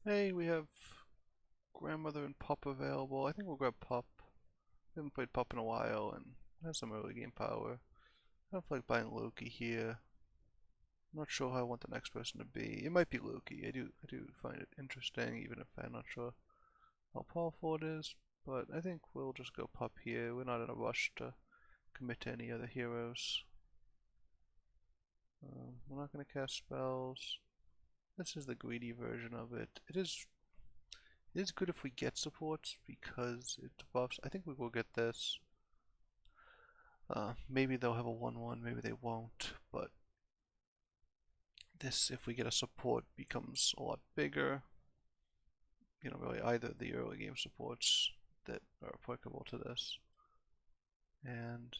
Hey, we have Grandmother and Pup available. I think we'll grab Pup. We haven't played Pup in a while and has some early game power. I don't feel like buying Loki here. I'm not sure how I want the next person to be. It might be Loki. I do find it interesting, even if I'm not sure how powerful it is. But I think we'll just go Pup here. We're not in a rush to commit to any other heroes. We're not going to cast spells. This is the greedy version of it. It is good if we get supports because it buffs. I think we will get this. Maybe they'll have a 1-1, maybe they won't, but this, if we get a support, becomes a lot bigger. You know, really either the early game supports that are applicable to this, and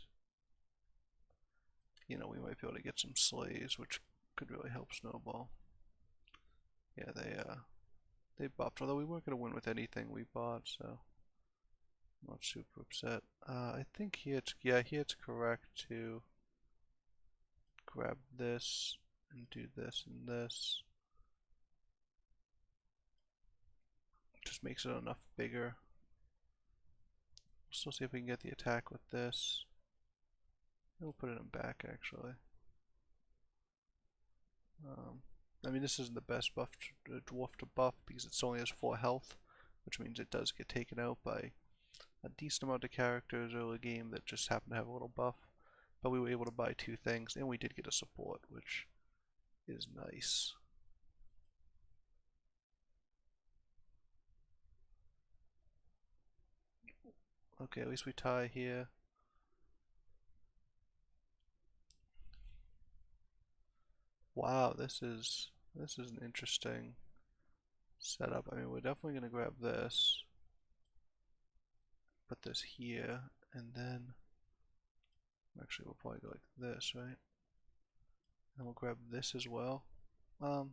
you know, we might be able to get some slays, which could really help Snowball. Yeah, they buffed, although we weren't gonna win with anything we bought, so I'm not super upset. I think here it's correct to grab this and do this and this. Just makes it enough bigger. We'll still see if we can get the attack with this. We'll put it in back actually. I mean, this isn't the best buff dwarf to buff because it only has 4 health, which means it does get taken out by a decent amount of characters early game that just happen to have a little buff. But we were able to buy 2 things, and we did get a support, which is nice. Okay, at least we tie here. Wow, this is an interesting setup. I mean, we're definitely gonna grab this, put this here, and then actually we'll probably go like this, right? And we'll grab this as well. Um,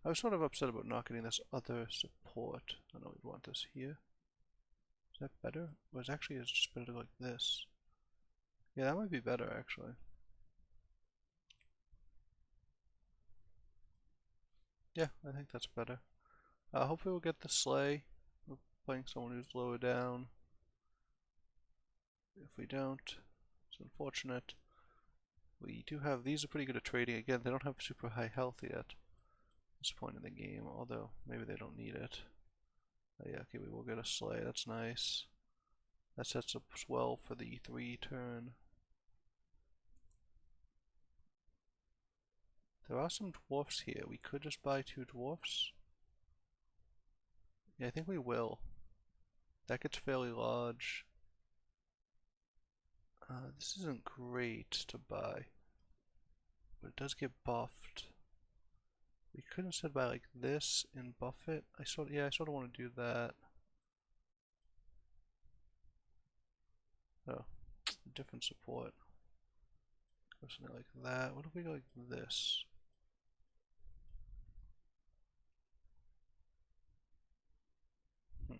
I was sort of upset about not getting this other support. I know we'd want this here. Is that better? Or is actually it's just better to go like this? Yeah, that might be better actually. Yeah, I think that's better. Hopefully we'll get the sleigh. We're playing someone who's lower down. If we don't, it's unfortunate. We do have, these are pretty good at trading. Again, they don't have super high health yet at this point in the game, although maybe they don't need it. Yeah, okay, we will get a sleigh, that's nice. That sets up well for the 3 turn. There are some dwarfs here. We could just buy 2 dwarfs. Yeah, I think we will. That gets fairly large. This isn't great to buy, but it does get buffed. We could instead buy like this and buff it. I sort of want to do that. Oh, different support. Go something like that. What if we go like this? Hmm.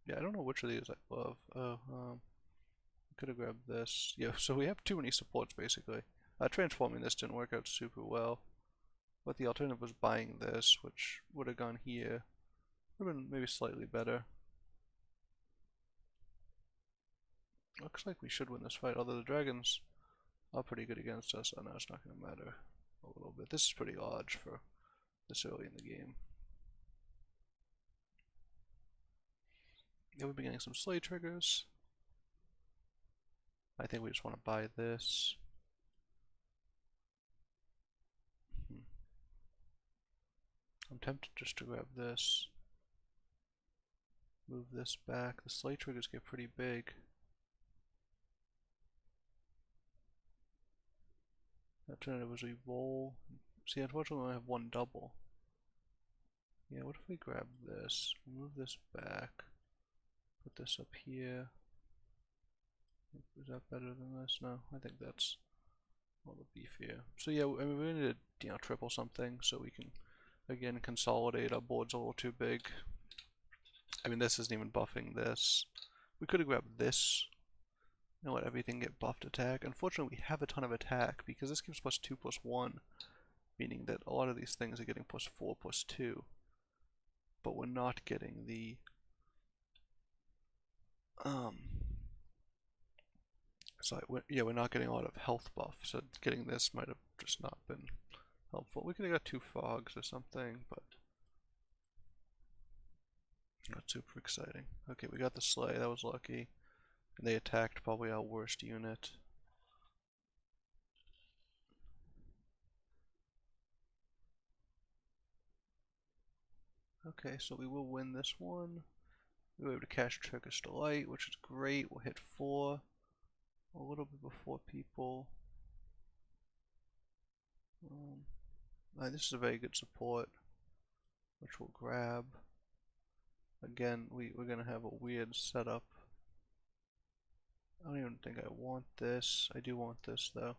Yeah, I don't know which of these I love. Oh, could have grabbed this. Yeah, so we have too many supports basically. Transforming this didn't work out super well, but the alternative was buying this, which would have gone here. Would have been maybe slightly better. Looks like we should win this fight, although the dragons are pretty good against us. I know it's not going to matter a little bit. This is pretty large for this early in the game. Yeah, we've been getting some slay triggers. I think we just want to buy this. I'm tempted just to grab this. Move this back. The slay triggers get pretty big. Alternative was we roll. See, unfortunately, we only have 1 double. Yeah, what if we grab this? Move this back. Put this up here. Is that better than this? No, I think that's a little beefier. So yeah, I mean, we need to triple something so we can again consolidate. Our board's a little too big. I mean, this isn't even buffing this. We could have grabbed this and let everything get buffed attack. Unfortunately, we have a ton of attack because this gives +2/+1, meaning that a lot of these things are getting +4/+2, but we're not getting the we're not getting a lot of health buff, so getting this might have just not been helpful. We could have got 2 frogs or something, but not super exciting. Okay, we got the sleigh, that was lucky. And they attacked probably our worst unit. Okay, so we will win this one. We were able to catch Turkish Delight, which is great. We'll hit 4 a little bit before people. This is a very good support, which we'll grab. Again, we're going to have a weird setup. I don't even think I want this. I do want this though.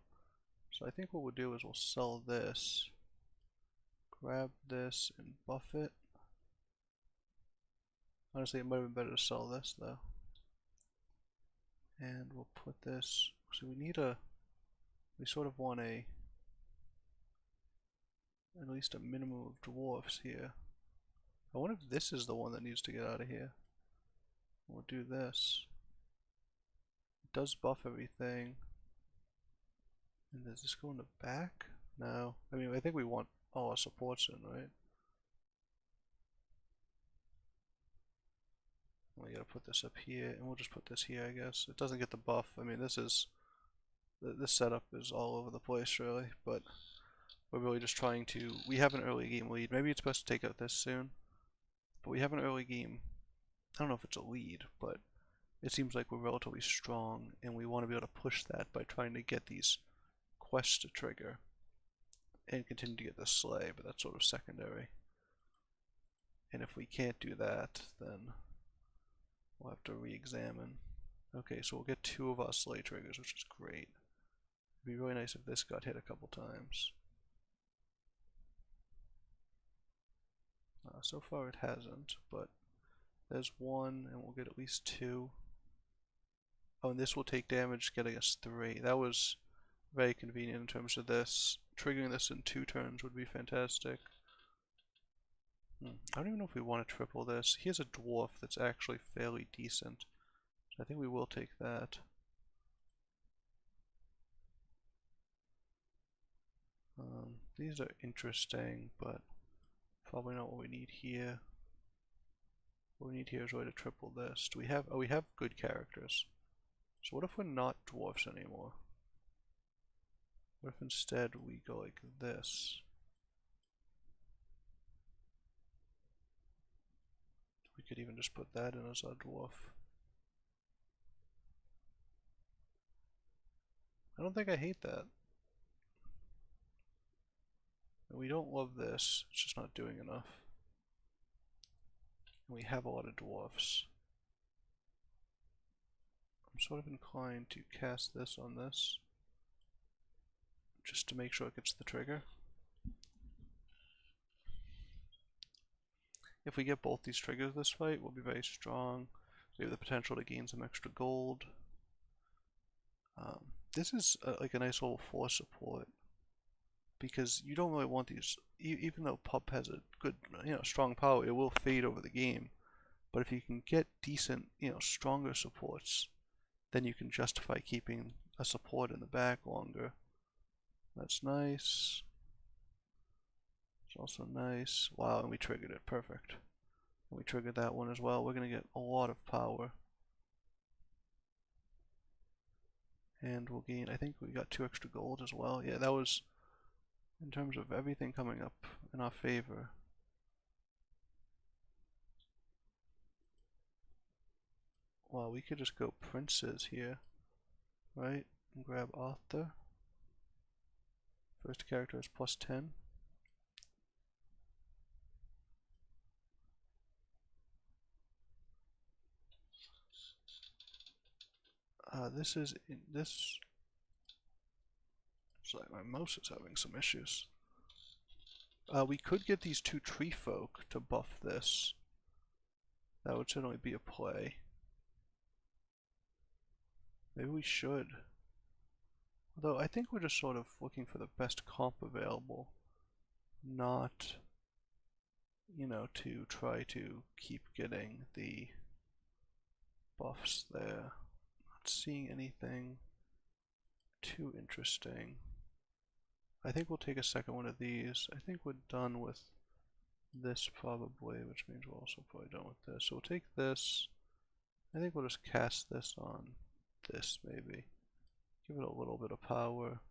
So I think what we'll do is we'll sell this, grab this, and buff it. Honestly, it might have been better to sell this though. And we'll put this, so we sort of want at least a minimum of dwarfs here. I wonder if this is the one that needs to get out of here. We'll do this. It does buff everything. And does this go in the back? No. I mean, I think we want all our supports in, right? We gotta put this up here, and we'll just put this here, I guess. It doesn't get the buff. I mean, this setup is all over the place, really, but we're really just trying to... We have an early game lead. Maybe it's best to take out this soon, but we have an early game... I don't know if it's a lead, but it seems like we're relatively strong, and we want to be able to push that by trying to get these quests to trigger and continue to get the sleigh, but that's sort of secondary. And if we can't do that, then we'll have to re-examine. Okay, so we'll get 2 of our sleigh triggers, which is great. It'd be really nice if this got hit a couple times. So far it hasn't, but there's 1, and we'll get at least 2. Oh, and this will take damage, getting us 3. That was very convenient in terms of this. Triggering this in 2 turns would be fantastic. I don't even know if we want to triple this. He has a dwarf that's actually fairly decent, so I think we will take that. These are interesting, but probably not what we need here. What we need here is really to triple this. Do we have... Oh, we have good characters. So what if we're not dwarfs anymore? What if instead we go like this? We could even just put that in as our dwarf. I don't think I hate that. We don't love this, it's just not doing enough. And we have a lot of dwarfs. I'm sort of inclined to cast this on this, just to make sure it gets the trigger. If we get both these triggers this fight, we'll be very strong. We have the potential to gain some extra gold. This is like a nice little 4 support, because you don't really want these, even though Pup has a good, strong power, it will fade over the game. But if you can get decent, stronger supports, then you can justify keeping a support in the back longer. That's nice. It's also nice. Wow, and we triggered it. Perfect. And we triggered that one as well. We're going to get a lot of power. And we'll gain, I think we got 2 extra gold as well. Yeah, that was, in terms of everything coming up in our favor. Wow, we could just go princes here, right? And grab Arthur. First character is +10. This. It's like my mouse is having some issues. We could get these 2 tree folk to buff this. That would certainly be a play. Maybe we should. Although I think we're just sort of looking for the best comp available, not, you know, to try to keep getting the buffs there. Not seeing anything too interesting. I think we'll take a second one of these. I think we're done with this probably, which means we're also probably done with this. So we'll take this. I think we'll just cast this on this maybe. Give it a little bit of power.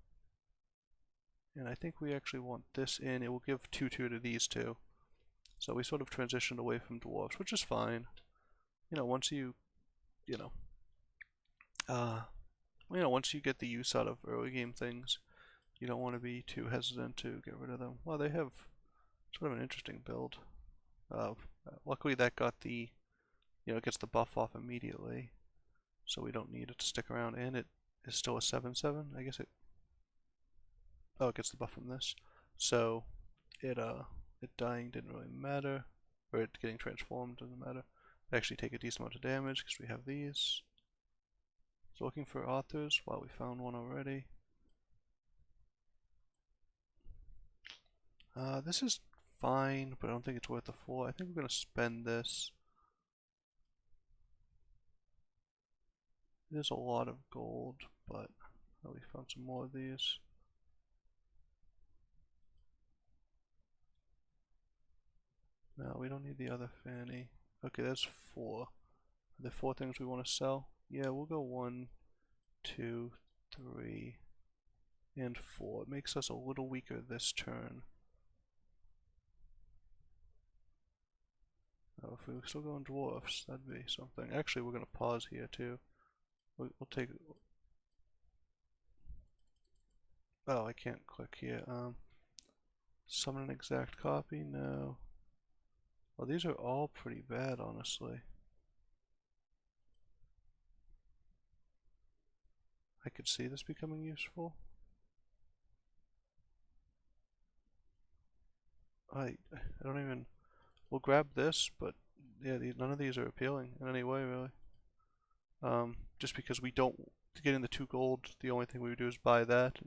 And I think we actually want this in. It will give 2/2 to these two. So we sort of transitioned away from dwarves, which is fine. You know, once you once you get the use out of early game things, you don't want to be too hesitant to get rid of them. Well, they have sort of an interesting build. Luckily that got the, it gets the buff off immediately, so we don't need it to stick around, and it is still a 7/7. I guess it gets the buff from this. So it dying didn't really matter, or it getting transformed doesn't matter. They actually take a decent amount of damage because we have these. So looking for authors. Wow, we found one already. This is fine, but I don't think it's worth the 4. I think we're going to spend this. There's a lot of gold, but we found some more of these. No, we don't need the other fanny. Okay, that's 4. Are there 4 things we want to sell? Yeah, we'll go 1, 2, 3, and 4. It makes us a little weaker this turn. Oh, if we were still going dwarfs, that'd be something. Actually, we're going to pause here too. We'll take... Oh, I can't click here. Summon an exact copy? No. Well, these are all pretty bad, honestly. I could see this becoming useful. I don't even... We'll grab this, but yeah, none of these are appealing in any way, really. Just because we don't... To get in the 2 gold, the only thing we would do is buy that.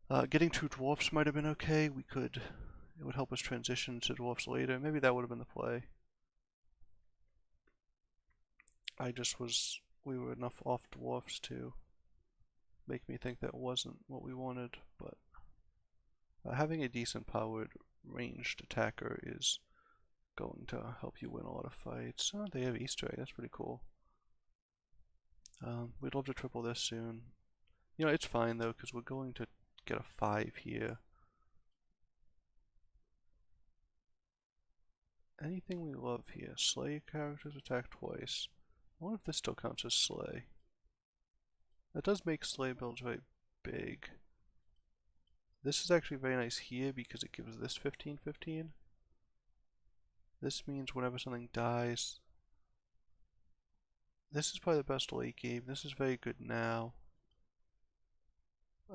And, getting 2 dwarfs might have been okay. It would help us transition to dwarfs later. Maybe that would have been the play. We were enough off dwarfs to make me think that wasn't what we wanted, but having a decent powered ranged attacker is going to help you win a lot of fights. Oh, they have Easter egg, that's pretty cool. We'd love to triple this soon. It's fine though, because we're going to get a 5 here. Anything we love here. Slay characters attack twice. I wonder if this still counts as slay. That does make slay builds very big. This is actually very nice here because it gives this 15/15. This means whenever something dies... This is probably the best late game. This is very good now.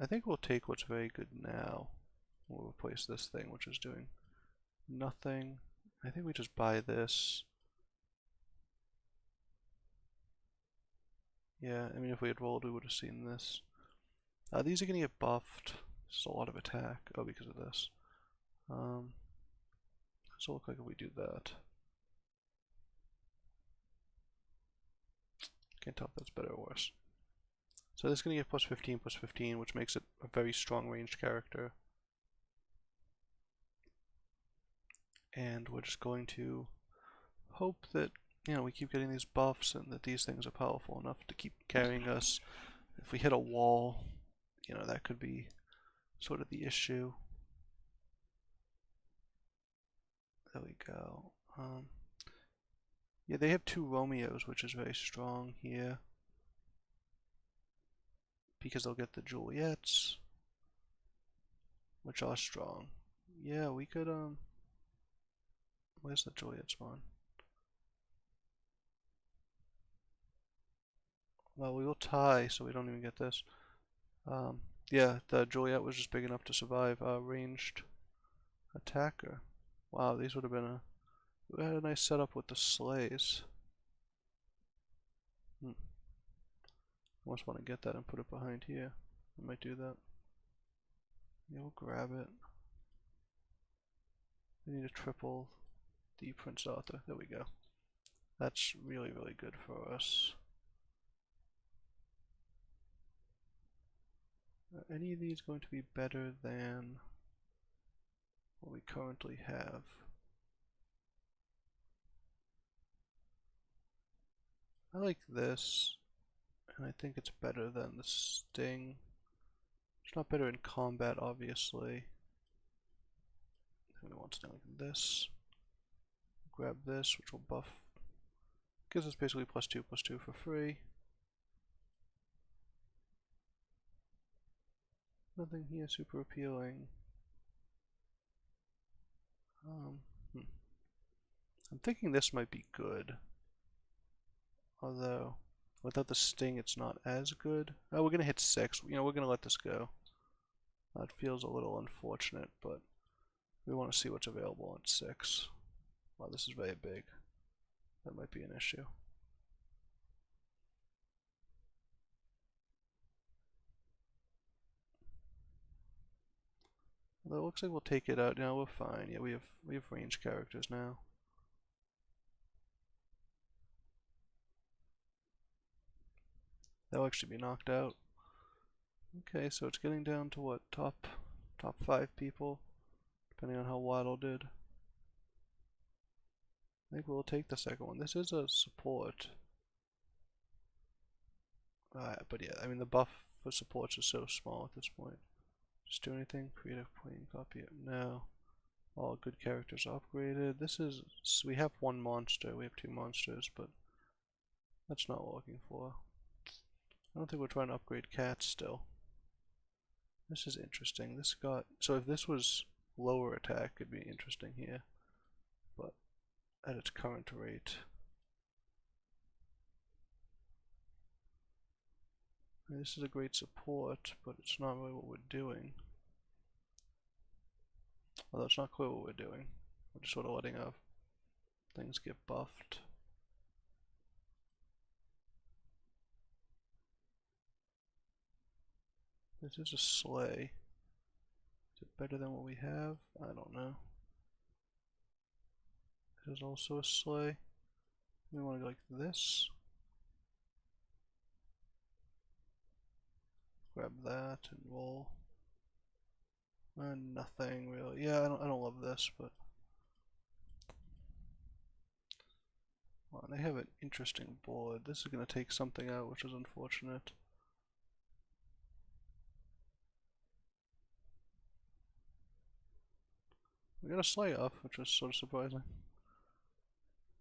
I think we'll take what's very good now. We'll replace this thing, which is doing nothing. I think we just buy this. Yeah, I mean, if we had rolled, we would have seen this. These are going to get buffed. This is a lot of attack. Oh, because of this. So look like if we do that. Can't tell if that's better or worse. So this is going to get +15/+15, which makes it a very strong ranged character. And we're just going to hope that, we keep getting these buffs and that these things are powerful enough to keep carrying us. If we hit a wall, that could be sort of the issue. There we go. Yeah, they have 2 Romeos, which is very strong here. Because they'll get the Juliets, which are strong. Yeah, we could, where's the Juliet spawn? Well, we will tie, so we don't even get this. Yeah, the Juliet was just big enough to survive a ranged attacker. Wow, these would have been we had a nice setup with the slays. almost want to get that and put it behind here. I might do that. Yeah, we'll grab it. We need a triple the Prince Arthur. There we go. That's really, really good for us. Are any of these going to be better than what we currently have? I like this, and I think it's better than the Sting. It's not better in combat, obviously. We want something like this. Grab this, which will buff. Gives us basically +2/+2 for free. Nothing here super appealing. I'm thinking this might be good. Although, without the Sting, it's not as good. Oh, we're gonna hit 6. You know, we're gonna let this go. That feels a little unfortunate, but we want to see what's available at 6. Wow, this is very big. That might be an issue. Although it looks like we'll take it out. No, we're fine. Yeah, we have range characters now. They'll actually be knocked out. Okay, so it's getting down to what, top 5 people, depending on how Waddle did. I think we'll take the second one. This is a support. But yeah, I mean the buff for supports is so small at this point. Just do anything? Creative plane, copy it. No. All good characters upgraded. This is, so we have one monster, we have 2 monsters, but that's not what we're looking for. I don't think we're trying to upgrade cats still. This is interesting. This got, so if this was lower attack, it'd be interesting here. But at its current rate. I mean, this is a great support, but it's not really what we're doing. Although it's not clear what we're doing. We're just sort of letting our things get buffed. This is a sleigh. Is it better than what we have? I don't know. This is also a sleigh. We want to go like this. Grab that and roll. And nothing really. Yeah, I don't love this, but well, they have an interesting board. This is gonna take something out, which is unfortunate. We got a sleigh off, which was sort of surprising.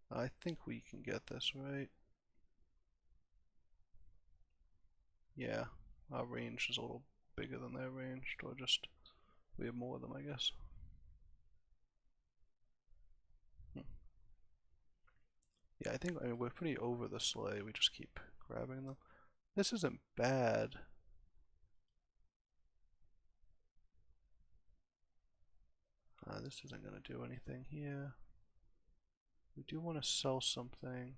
I think we can get this, right? Yeah, our range is a little bigger than their range, or just we have more of them, I guess. Yeah, I mean, we're pretty over the sleigh. We just keep grabbing them. This isn't bad. This isn't going to do anything here. We do want to sell something.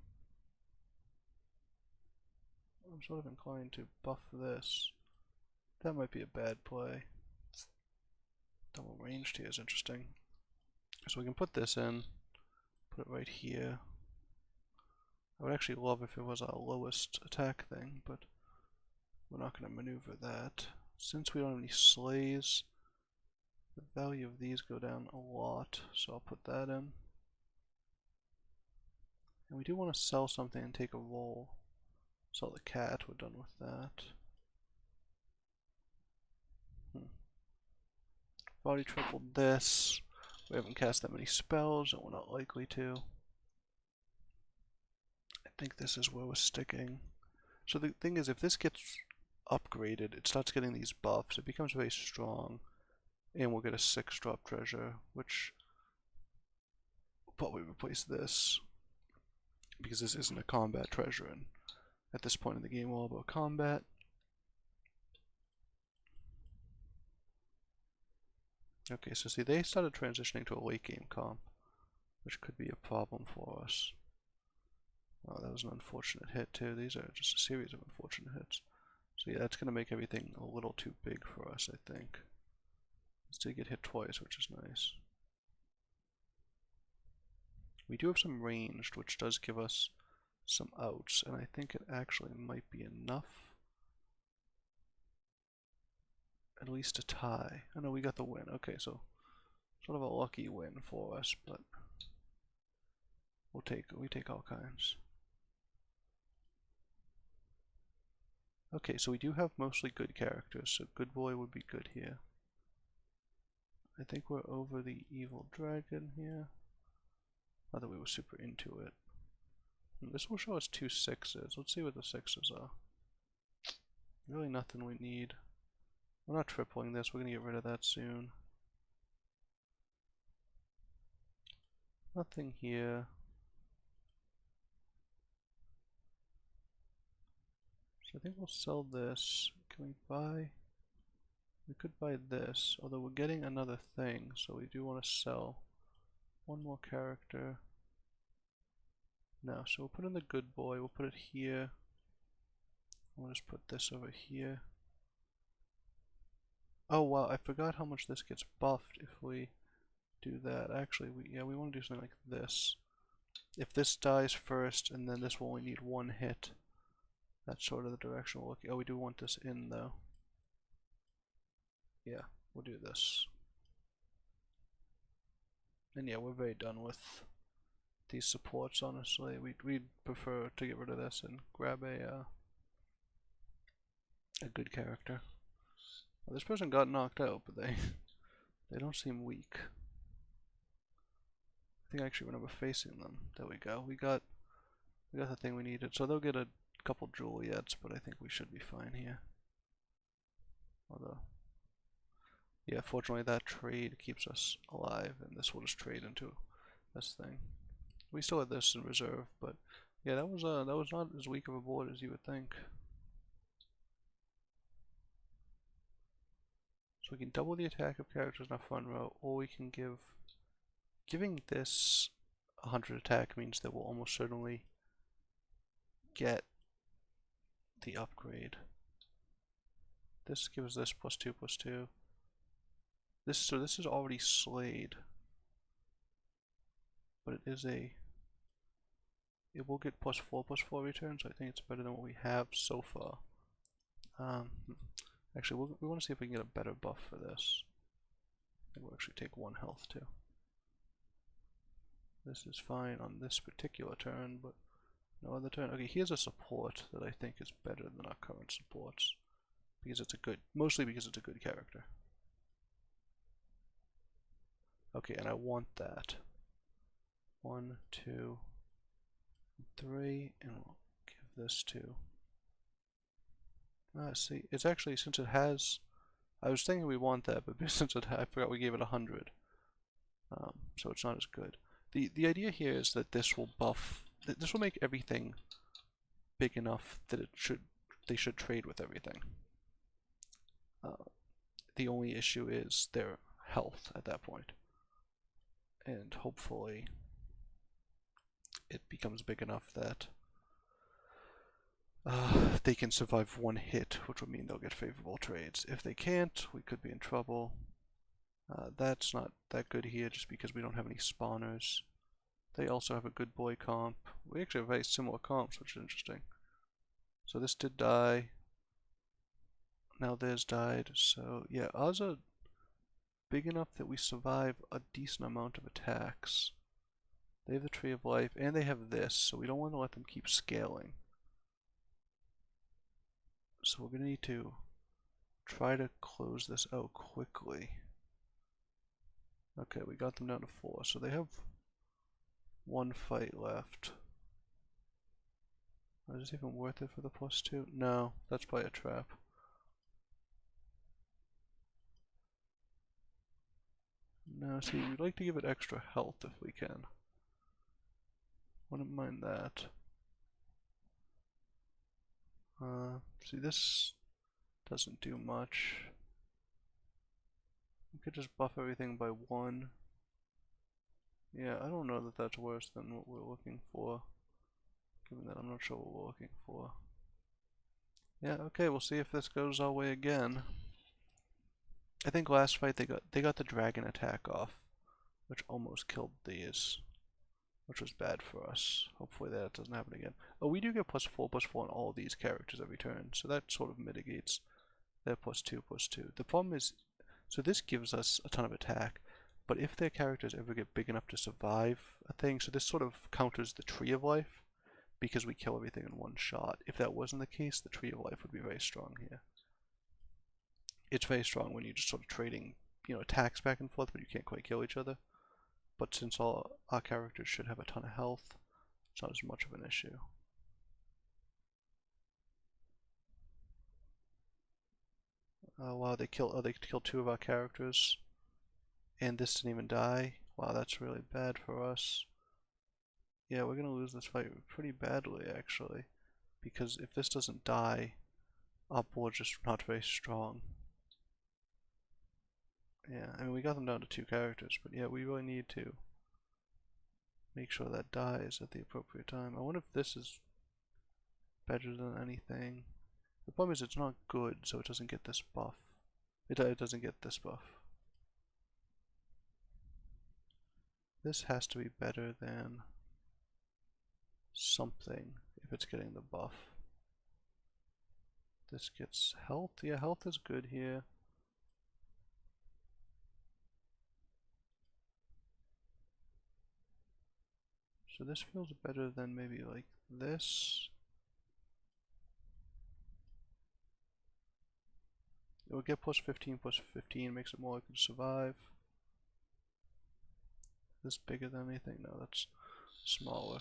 I'm sort of inclined to buff this. That might be a bad play. Double ranged here is interesting. So we can put this in, put it right here. I would actually love if it was our lowest attack thing, but we're not going to maneuver that. Since we don't have any sleighs, the value of these go down a lot, so I'll put that in. And we do want to sell something and take a roll. Sell the cat, we're done with that. Already tripled this. We haven't cast that many spells, and we're not likely to. I think this is where we're sticking. So the thing is, if this gets upgraded, it starts getting these buffs, it becomes very strong, and we'll get a 6-drop treasure, which will probably replace this, because this isn't a combat treasure, and at this point in the game we're all about combat. Okay, so see, they started transitioning to a late game comp, which could be a problem for us. Oh, that was an unfortunate hit too. These are just a series of unfortunate hits. So yeah, that's gonna make everything a little too big for us, I think. Let's still get hit twice, which is nice. We do have some ranged, which does give us some outs, and I think it actually might be enough. At least a tie. Oh no, we got the win. Okay, so sort of a lucky win for us, but we take all kinds. Okay, so we do have mostly good characters, so good boy would be good here. I think we're over the evil dragon here. Not that we were super into it. And this will show us 2 6s. Let's see what the 6s are. Really nothing we need. We're not tripling this, we're gonna get rid of that soon. Nothing here. So I think we'll sell this. Can we buy? We could buy this, although we're getting another thing, so we do want to sell one more character. No, so we'll put in the good boy, we'll put it here. We'll just put this over here. Oh wow, I forgot how much this gets buffed if we do that. Actually, we want to do something like this. If this dies first, and then this will only need 1 hit. That's sort of the direction we're looking. Oh, we do want this in though. Yeah, we'll do this. And yeah, we're very done with these supports, honestly. We'd prefer to get rid of this and grab a good character. Well, this person got knocked out, but they don't seem weak. I think I actually remember facing them. There we go. We got the thing we needed. So they'll get a couple Juliets, but I think we should be fine here. Although, yeah, fortunately that trade keeps us alive, and this will just trade into this thing. We still had this in reserve, but yeah, that was not as weak of a board as you would think. So we can double the attack of characters in our front row, or we can giving this 100 attack means that we'll almost certainly get the upgrade. This gives this +2/+2. So this is already slayed, but it will get +4/+4 return, so I think it's better than what we have so far. Actually, we want to see if we can get a better buff for this. I think we'll actually take 1 health too. This is fine on this particular turn, but no other turn. Okay, here's a support that I think is better than our current supports. Because it's mostly because it's a good character. Okay, and I want that. 1, 2, 3, and we'll give this to. See, it's actually, since it has, I was thinking we want that, but since I forgot we gave it 100. So it's not as good. The idea here is that this will buff, this will make everything big enough that they should trade with everything. The only issue is their health at that point. And hopefully it becomes big enough that they can survive 1 hit, which would mean they'll get favorable trades. If they can't, we could be in trouble. That's not that good here just because we don't have any spawners. They also have a good boy comp. We actually have very similar comps, which is interesting. So this did die. Now theirs died. So yeah, ours are big enough that we survive a decent amount of attacks. They have the Tree of Life, and they have this, so we don't want to let them keep scaling. So we're going to need to try to close this out quickly. Okay, we got them down to 4, so they have 1 fight left. Is this even worth it for the +2? No, that's probably a trap. No, see, we'd like to give it extra health if we can. Wouldn't mind that. See, this doesn't do much. We could just buff everything by 1. Yeah, I don't know that that's worse than what we're looking for, given that I'm not sure what we're looking for. Yeah, okay, we'll see if this goes our way again. I think last fight they got the dragon attack off, which almost killed these, which was bad for us. Hopefully that doesn't happen again. Oh, we do get +4/+4 on all of these characters every turn, so that sort of mitigates their +2/+2. The problem is, so this gives us a ton of attack, but if their characters ever get big enough to survive a thing, so this sort of counters the Tree of Life, because we kill everything in one shot. If that wasn't the case, the Tree of Life would be very strong here. It's very strong when you're just sort of trading, attacks back and forth, but you can't quite kill each other. But since all our characters should have a ton of health, it's not as much of an issue. Wow, they killed two of our characters, and this didn't even die. Wow, that's really bad for us. Yeah, we're gonna lose this fight pretty badly, actually, because if this doesn't die, our board's just not very strong. Yeah, I mean, we got them down to 2 characters, but yeah, we really need to make sure that dies at the appropriate time. I wonder if this is better than anything. The problem is it's not good, so it doesn't get this buff. It doesn't get this buff. This has to be better than something if it's getting the buff. This gets health. Yeah, health is good here. So this feels better than maybe like this. It will get +15/+15, makes it more likely to survive. This bigger than anything? No, that's smaller.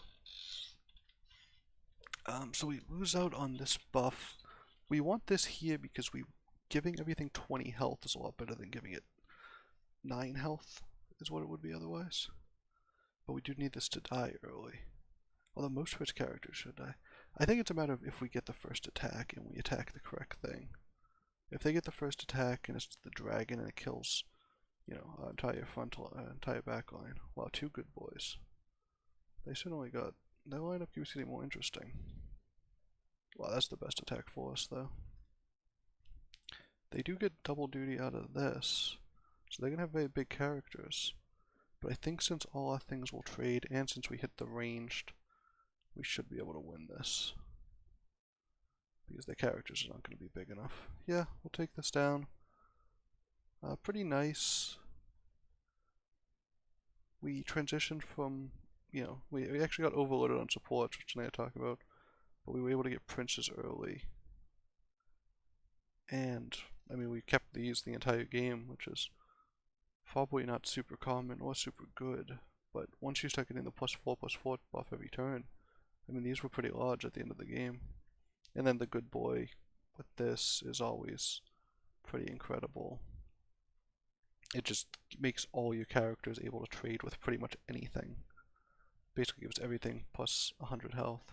So we lose out on this buff. We want this here because giving everything 20 health is a lot better than giving it 9 health, is what it would be otherwise. But we do need this to die early. Although most of its characters should die. I think it's a matter of if we get the first attack and we attack the correct thing. If they get the first attack and it's the dragon and it kills, our entire back line. Wow, 2 good boys. They certainly got, their lineup keeps getting more interesting. Wow, that's the best attack for us though. They do get double duty out of this, so they're gonna have very big characters. But I think since all our things will trade, and since we hit the ranged, we should be able to win this. Because the characters are not going to be big enough. Yeah, we'll take this down. Pretty nice. We transitioned from, we actually got overloaded on supports, which I'm going to talk about. But we were able to get princes early. And, I mean, we kept these the entire game, which is probably not super common or super good. But once you start getting the +4/+4 buff every turn, I mean, these were pretty large at the end of the game. And then the good boy with this is always pretty incredible. It just makes all your characters able to trade with pretty much anything. Basically gives everything plus 100 health,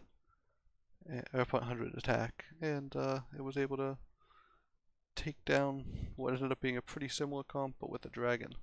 or 100 attack, and it was able to take down what ended up being a pretty similar comp, but with a dragon.